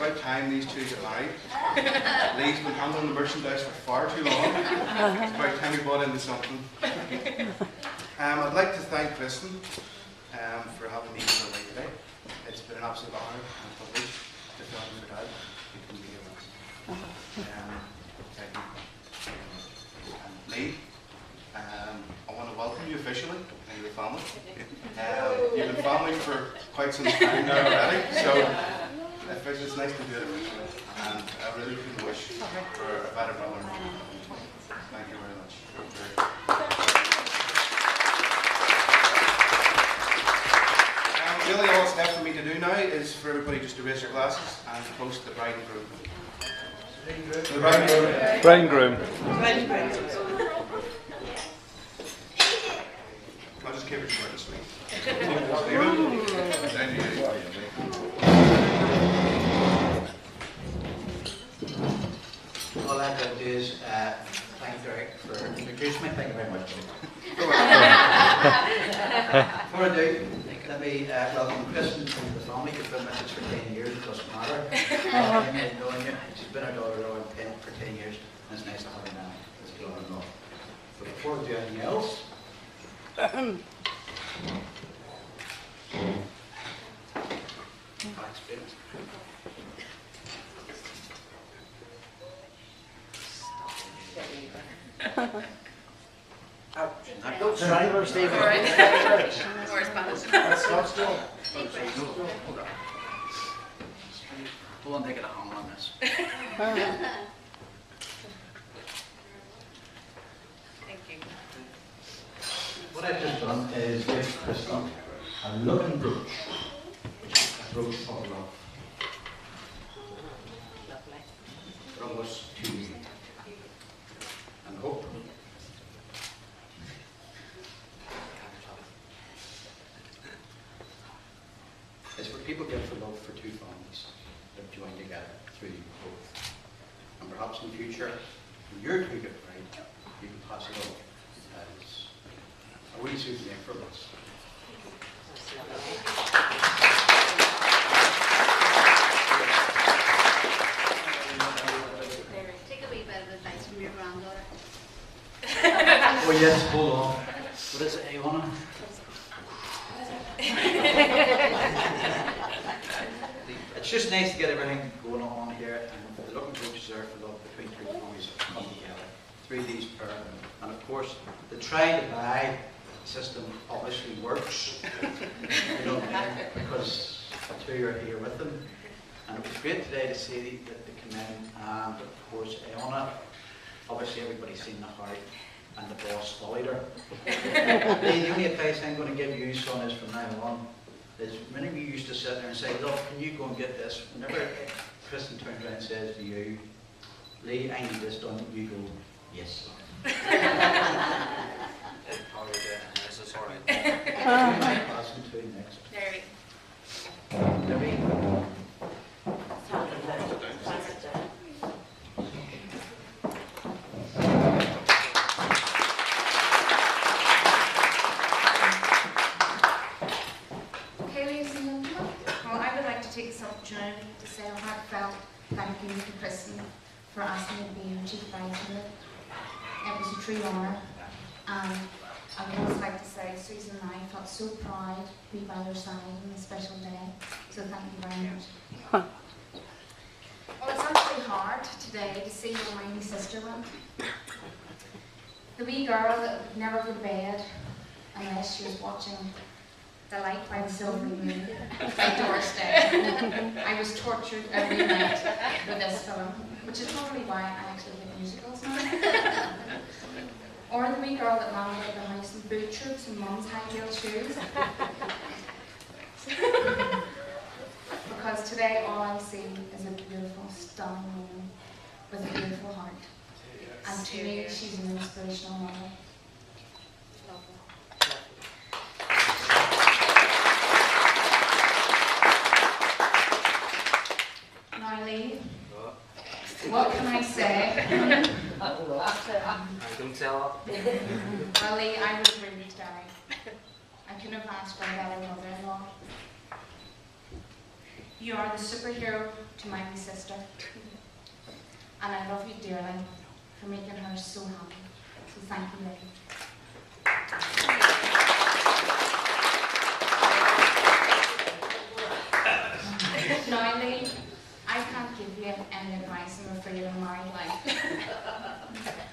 about time these two get married. Lee's been handling the merchandise for far too long. It's about time we bought into something. I'd like to thank Kristin for having me here today. It's been an absolute honour and a privilege to film with Dad. You can be here with us. Thank you. Lee, I want to welcome you officially into the family. You've been family for quite some time now already, so it's nice to do it officially. And I really couldn't wish for a better brother. Thank you very much. Really all that's left for me to do now is for everybody just to raise their glasses and toast the bride and groom. The bride and groom. Bride and groom. I'll just keep it short and sweet. All I have to do is thank Derek for introducing me. Thank you very much. Before I do, let me welcome Kristin to the family. She's been with us for 10 years, it doesn't matter. Knowing you, she's been our daughter for 10 years, and it's nice to have her now. It's glad enough. But before we do anything else, Driver, Stephen. Or Spanish. Stop still. hold on, take it a home on this. Thank you. What I've just done is give Kristin a looking brooch, which is a brooch of love. Lovely. From us to you. And hope. It's for people give for love for two families that have joined together through both. And perhaps in the future, when you're two get married, you can pass it on as a wee souvenir from us. Take a wee bit of advice from your granddaughter. Oh yes, hold on. What is it, Awana? It's just nice to get everything going on here, and the looking brooches are for love between two families that come together through these pairs. And of course, the try to buy system obviously works, you know, because the two are here with them. And it was great today to see that they come in, and of course, Aona, obviously everybody's seen the heart and the boss followed her. The only advice I'm going to give you, son, is from now on, is many of you used to sit there and say, look, can you go and get this? Whenever Kristin turns around and says to you, Lee, I need this done, you go, yes. This is alright. Passing to next. There Debbie. Okay, ladies and gentlemen, well, I would like to take this opportunity to say a heartfelt thank you to Kristin for asking me to be your chief bridesmaid. It was a true honour, and I would also like to say Susan and I felt so proud to be by your side on this special day, so thank you very much. Well, it's actually hard today to see where my wee sister went. The wee girl that would never go to bed unless she was watching The Light by the Silvery Moon by Doris Day. I was tortured every night with this film, which is probably why I actually like musicals now. Or the wee girl that landed at the house in boot shorts and mum's high-heel shoes. Because today all I see is a beautiful, stunning woman with a beautiful heart. And to me, she's an inspirational mother. Now, Lee, what can I say? Don't tell her. Well, Lee, I was really sorry. I couldn't have asked for a better mother-in-law. You are the superhero to my wee sister. And I love you dearly for making her so happy. So thank you, Lee. Now, Lee, I can't give you any advice, I'm afraid, on married life.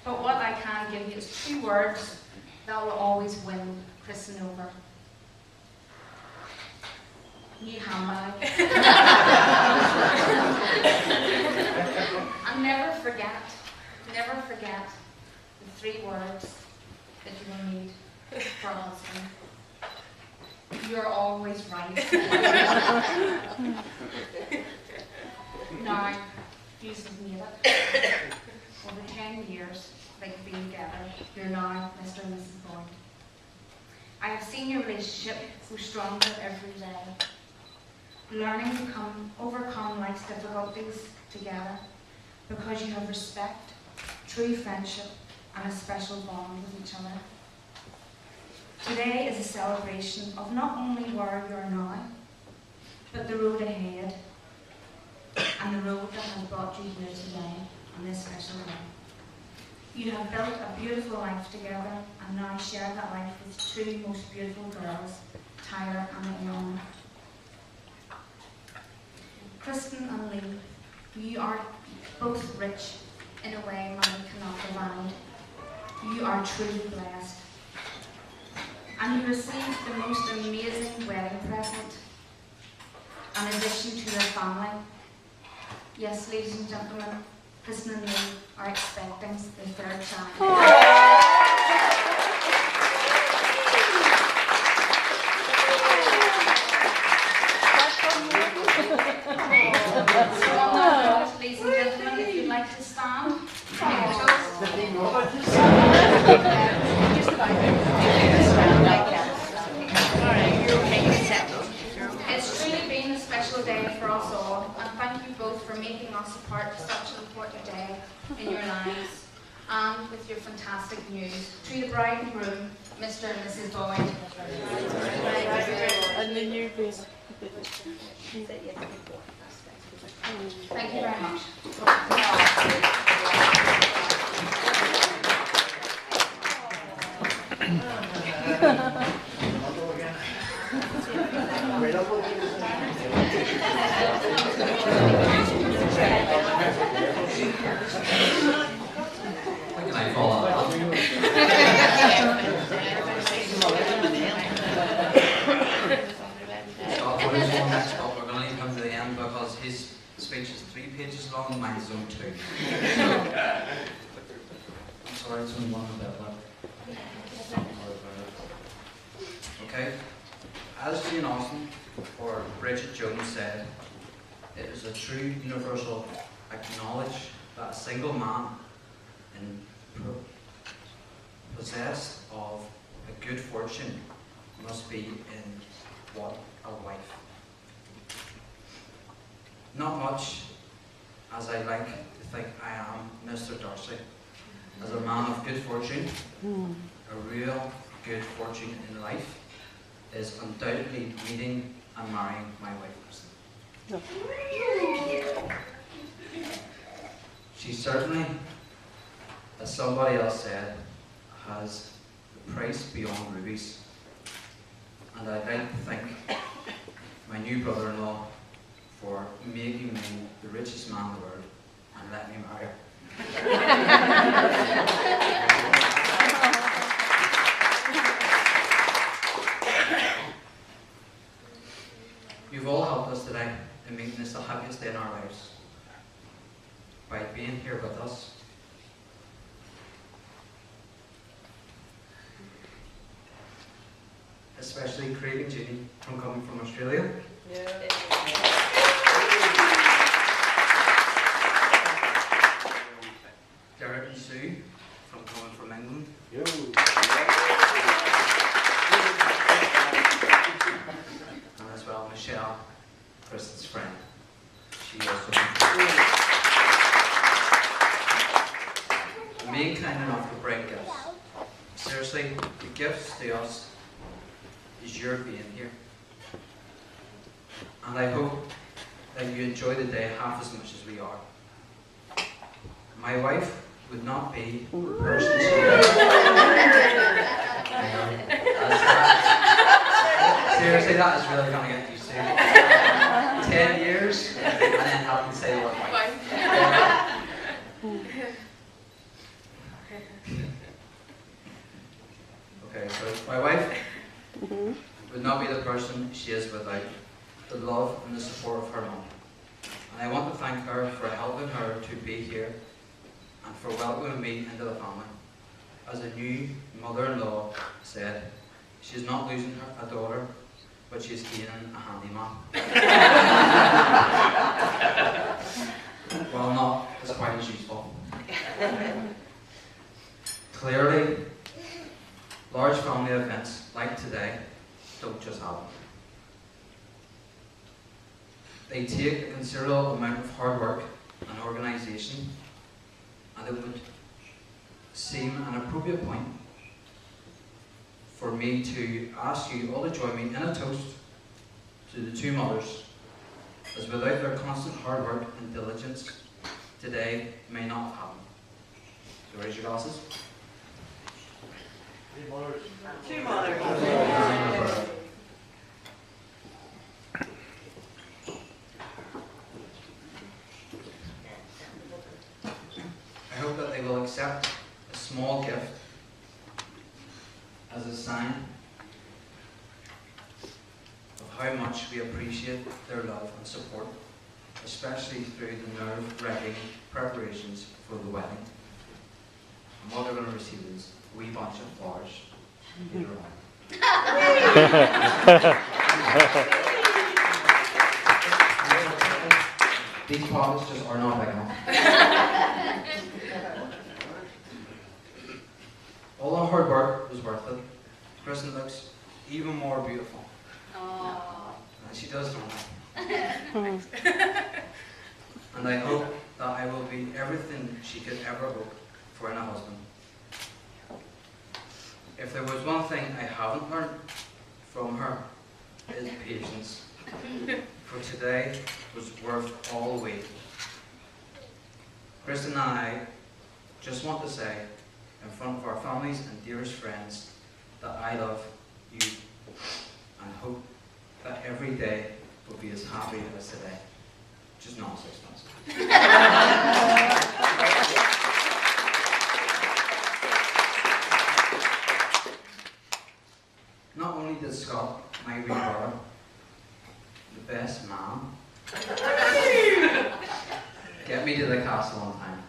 But what I can give you is 2 words that will always win Kristin over. New handbag. And never forget the 3 words that you will need for a husband. You're always right. Now, you've made it. Over 10 years that you've been together, you're now Mr. and Mrs. Boyd. I have seen your relationship grow stronger every day. Learning to overcome life's difficulties together because you have respect, true friendship, and a special bond with each other. Today is a celebration of not only where you are now, but the road ahead, and the road that has brought you here today on this special day. You have built a beautiful life together and now share that life with 2 most beautiful girls, Tyler and Leona. Kristin and Lee, you are both rich in a way money cannot provide. You are truly blessed. And you received the most amazing wedding present, in addition to your family. Yes, ladies and gentlemen, Kristin and Lee are expecting their 3rd child. So on that note, ladies and gentlemen, if you'd like to stand, it's truly been a special day for us all, and thank you both for making us a part of such an important day in your lives, and with your fantastic news. To the bride and groom, Mr. and Mrs. Boyd. And the new baby. Thank you very much. When can I follow up? Scott, what is one next up? We're going to leave him to the end because his speech is 3 pages long, mine's only 2. I'm sorry, it's only one about that. Okay. As Jane Austen or Bridget Jones said, it is a true universal acknowledge that a single man possessed of a good fortune must be in what a wife. Not much as I like to think I am, Mr. Darcy, as a man of good fortune, a real good fortune in life is undoubtedly meeting and marrying my wife, Kristin. She certainly, as somebody else said, has the price beyond rubies. And I'd like to thank my new brother-in-law for making me the richest man in the world and let me marry her. You've all helped us today in making this the happiest day in our lives by being here with us. Especially Craig and Judy from coming from Australia. Derek and Sue from coming from England. And as well Michelle, Kristin's friend. She also being kind enough to bring gifts. Seriously, the gifts to us is your being here. And I hope that you enjoy the day half as much as we are. My wife would not be the person she is. Seriously, that is really going to get used to. 10 years, and then having to say the word wife. Okay, so my wife would not be the person she is without the love and the support of her mum. And I want to thank her for helping her to be here and for welcoming me into the family. As a new mother-in-law said, she's not losing a daughter, but she's gaining a handyman. Well, not as quite as useful. Clearly, large family events like today don't just happen. They take a considerable amount of hard work and organisation, and it would seem an appropriate point for me to ask you all to join me in a toast to the two mothers, as without their constant hard work and diligence, today may not have happened. So raise your glasses. Two mothers. I hope that they will accept a small gift as a sign of how much we appreciate their love and support, especially through the nerve-wracking preparations for the wedding. And what they're going to receive is a wee bunch of flowers later on. These pockets just are not big enough. All the hard work was worth it. Kristin looks even more beautiful. And she does, don't I? And I hope that I will be everything she could ever hope for in a husband. If there was one thing I haven't learned from her, it is patience. For today was worth all the wait. Kristin and I just want to say, in front of our families and dearest friends, that I love you and hope that every day will be as happy as today. Just not 6 months. Not only did Scott, my wee brother, the best man, get me to the castle on time,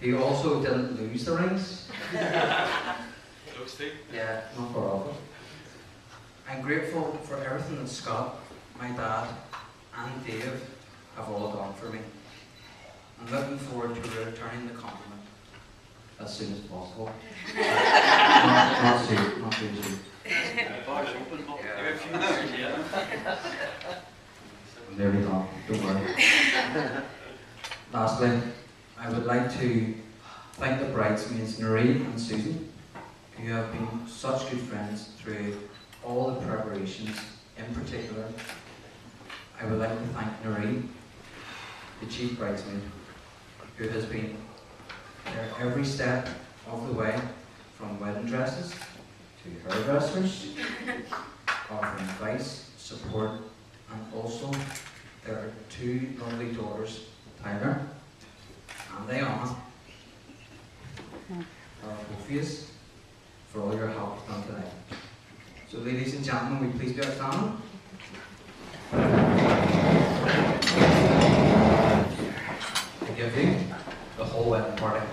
he also didn't lose the rings. Yeah, not far off it. I'm grateful for everything that Scott, my dad, and Dave have all done for me. I'm looking forward to returning the compliment as soon as possible. not soon, not too soon. There we go, don't worry. Lastly, I would like to thank the bridesmaids, Noreen and Susan, who have been such good friends through all the preparations. In particular, I would like to thank Noreen, the chief bridesmaid, who has been there every step of the way, from wedding dresses to hairdressers, offering advice, support, and also there are two lovely daughters, Tyler and Diana, our Ophias, for all your help done today. So ladies and gentlemen, will you please be outstanding? I give you the whole wedding party.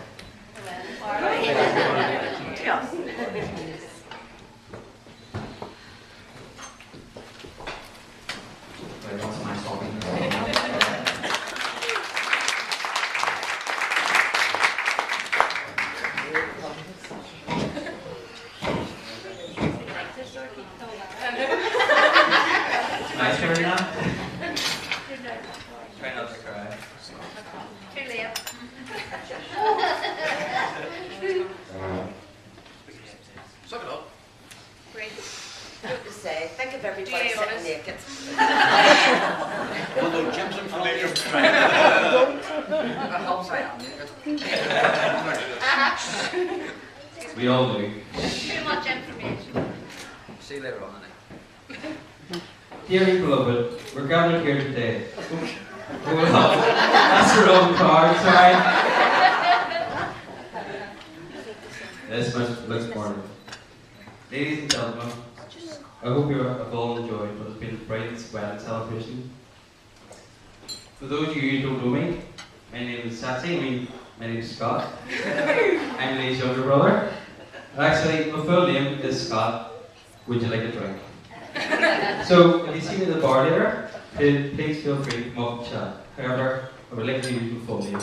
Right, what's my talking? My turn now? Try not to cry. Too late. Suck it up. Great. Good to say. Think of everybody Do you sitting honest? naked. Although Jim's in front of you. That helps I am. We all do. Too much information. See you later on the night. Dearly beloved, we're gathered here today. Oh, that's the wrong card, sorry. This much looks boring. Ladies and gentlemen, I hope you have all enjoyed what has been a bright wedding celebration. For those of you who don't know me, my name is Satsy, my name is Scott. I'm Lee's younger brother. Actually, my full name is Scott. Would you like a drink? So, if you see me at the bar later, please feel free to come up and chat. However, I would like to use my full name.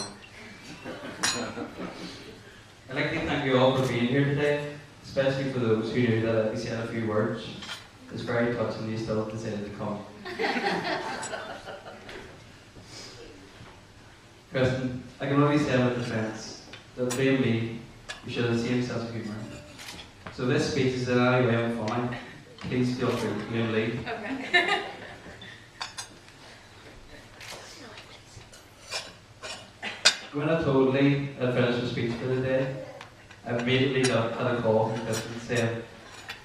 I'd like to thank you all for being here today, especially for those who knew that we said a few words. It's very touching you still decided to come. Kristin, I can only say with defence that blame me, you should have the same sense of humour. So this speech is in any way unfunny. Please feel free to blame Lee. Okay. When I told Lee I'd finished the speech for the day, I immediately had a call from Kristin saying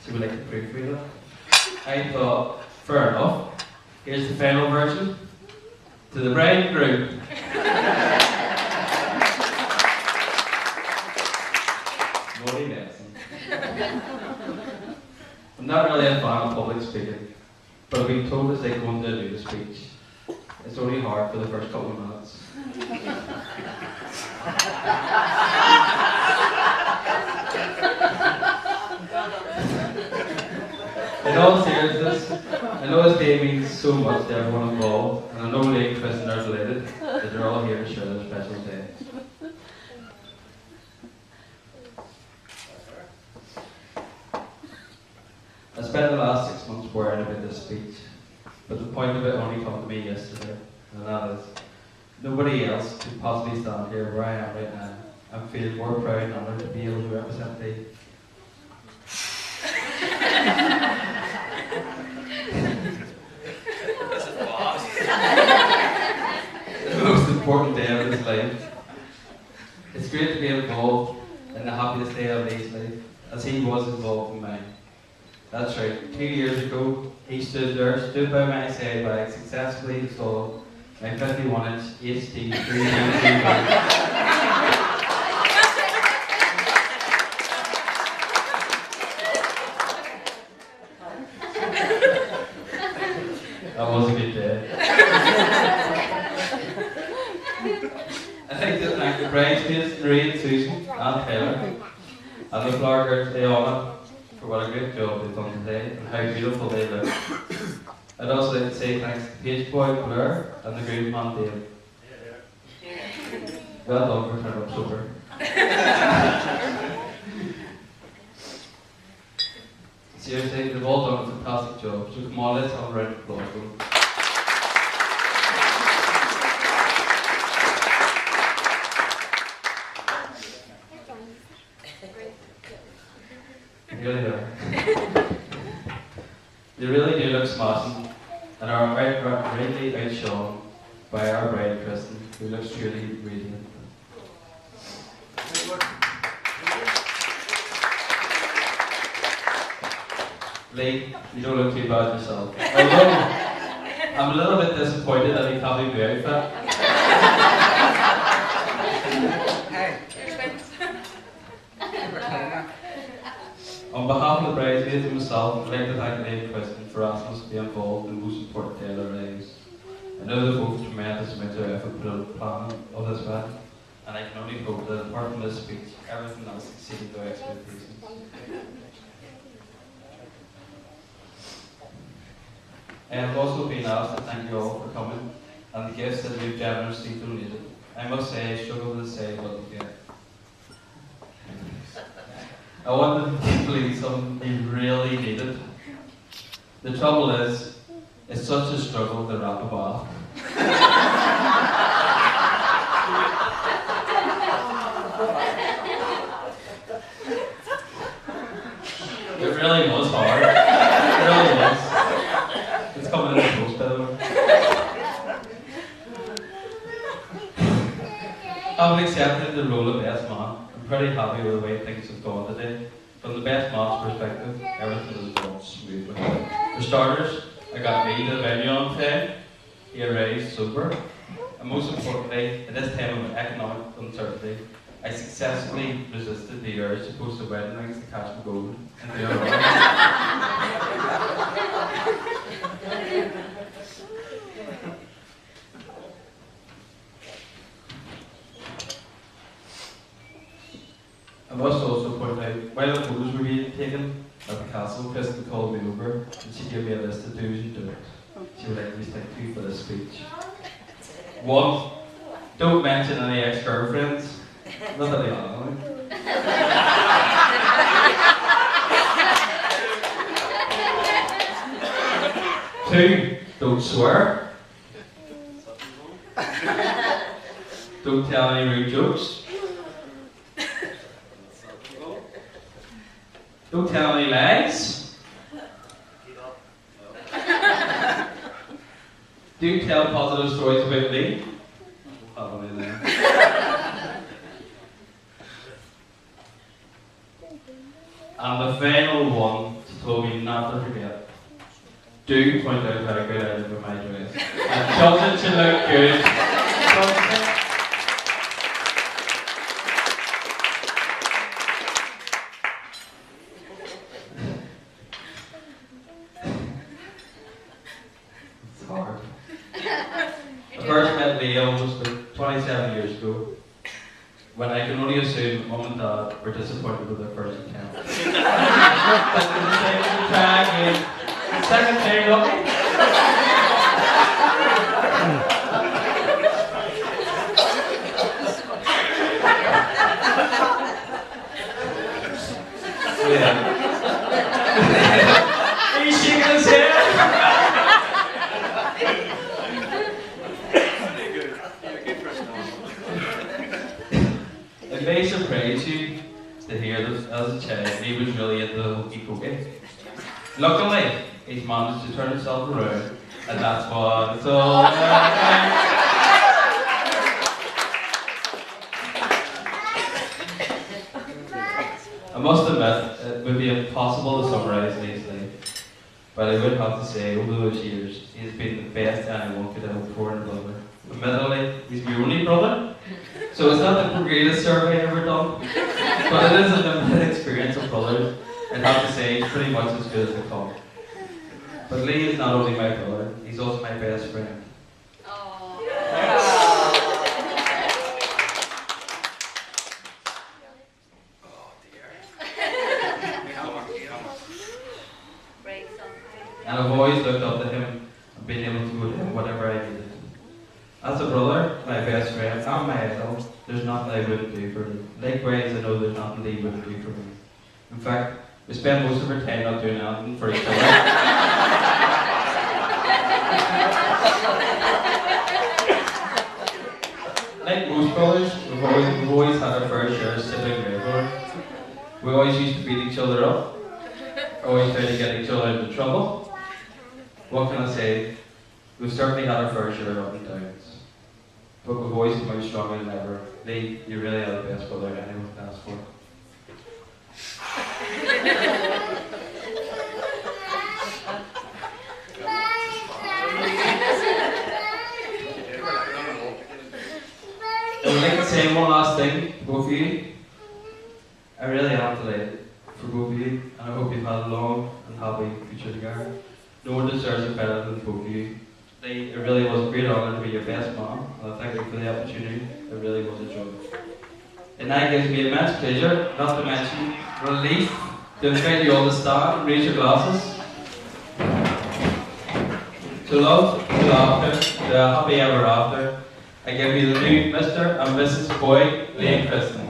she would like to proofread it. I thought, fair enough, here's the final version. To the bride and groom. Naughty lesson. I'm not really a fan of public speaking, but I've been told as they go into do the speech. It's only hard for the first couple of minutes. In all seriousness, I know this day means so much to everyone involved, and I know Lee and Kristin are delighted that they're all here to share their special day. I spent the last 6 months worrying about this speech, but the point of it only came to me yesterday, and that is, nobody else could possibly stand here where I am right now and feel more proud and honoured to be able to represent Lee. The most important day of his life. It's great to be involved in the happiest day of Lee's life, as he was involved in mine. That's right, 2 years ago, he stood by my side while I successfully installed my 51-inch HD 3D TV. That was a good day. I'd like to thank the bridesmaids, Marina, Susan, and Taylor, and the flower girls, Diana, for what a great job they've done today and how beautiful they look. I'd also like to say thanks to Page Boy, Blair, and the groomsman, Dave. Well done for turning up sober. Seriously, they've all done a fantastic job, so come on, let's have a round of applause for them. They really are. They really do look smashing and are greatly outshone by our bride Kristin, who looks truly radiant. Lee, you don't look too bad yourself. Although, I'm a little bit disappointed that he can't be very fit. On behalf of the bridesmaids and myself, I'd like to thank Lee and Kristin for asking us to be involved in the most important day of their lives. I know they've both tremendous amounts of effort put into the planning of this event, and I can only hope that apart from this speech, everything else exceeded their expectations. I have also been asked to thank you all for coming and the gifts that you've generously donated. I must say I struggle to say what to get. I wanted to believe something you really needed. The trouble is, it's such a struggle to wrap a bath. It really was hard. It really was. It's coming in the post, by the way. Having accepted the role of best man, I'm pretty happy with the way things have gone today. From the best man's perspective, everything has gone smoothly. For starters, I got me to the venue on time, he arrived sober, and most importantly, at this time of economic uncertainty, I successfully resisted the urge to post the wedding rings to catch my gold and do it I must also point out, while the photos were being taken at the castle, Kristin called me over and she gave me a list of do's and don'ts she would like me to stick to for this speech. 1. Don't mention any ex-girlfriends. Not that they are, like. 2. Don't swear. Don't tell any rude jokes. Don't tell any lies. Do tell positive stories about me. Have one in there. And the final one, she told me not to forget. Do point out how good I look with my dress. And doesn't she look good? It's hard. I first met Leo almost 27 years ago, when I can only assume Mum and Dad were disappointed with their first attempt. Second time lucky. Yeah. He's shaking his head. It may surprise you to hear that as a child he was really into hokey-pokey. Luckily, he's managed to turn himself around, and that's what it's all about. I must admit, it would be impossible to summarise Lee's life, but I would have to say, over those years, he has been the best anyone could have hoped for in a brother. Admittedly, he's my only brother, so it's not the greatest survey ever done, but it is a limited experience of brothers, and I have to say, it's pretty much as good as they come. But Lee is not only my brother, he's also my best friend. Oh. And I've always looked up to him and been able to go to him whatever I needed. As a brother, my best friend, and my idol, there's nothing I wouldn't do for him. Likewise, I know there's nothing Lee wouldn't do for me. In fact, we spend most of our time not doing anything for each other. Like most brothers, we've always had our fair share of sibling rivalry. We always used to beat each other up, always trying to get each other into trouble. What can I say? We've certainly had our fair share of up and downs, but we've always come out stronger than ever. Lee, you really are the best brother anyone can ask for. I would like to say one last thing to both of you. I really am delighted for both of you, and I hope you've had a long and happy future together. No one deserves it better than both of you. Lee, it really was a great honour to be your best man, and I thank you for the opportunity. It really was a joy. It now gives me immense pleasure, not to mention relief, to invite you all to stand and raise your glasses. To love, to laughter, to a happy ever after, I give you the new Mr. and Mrs. Boyd, Lee and Kristin.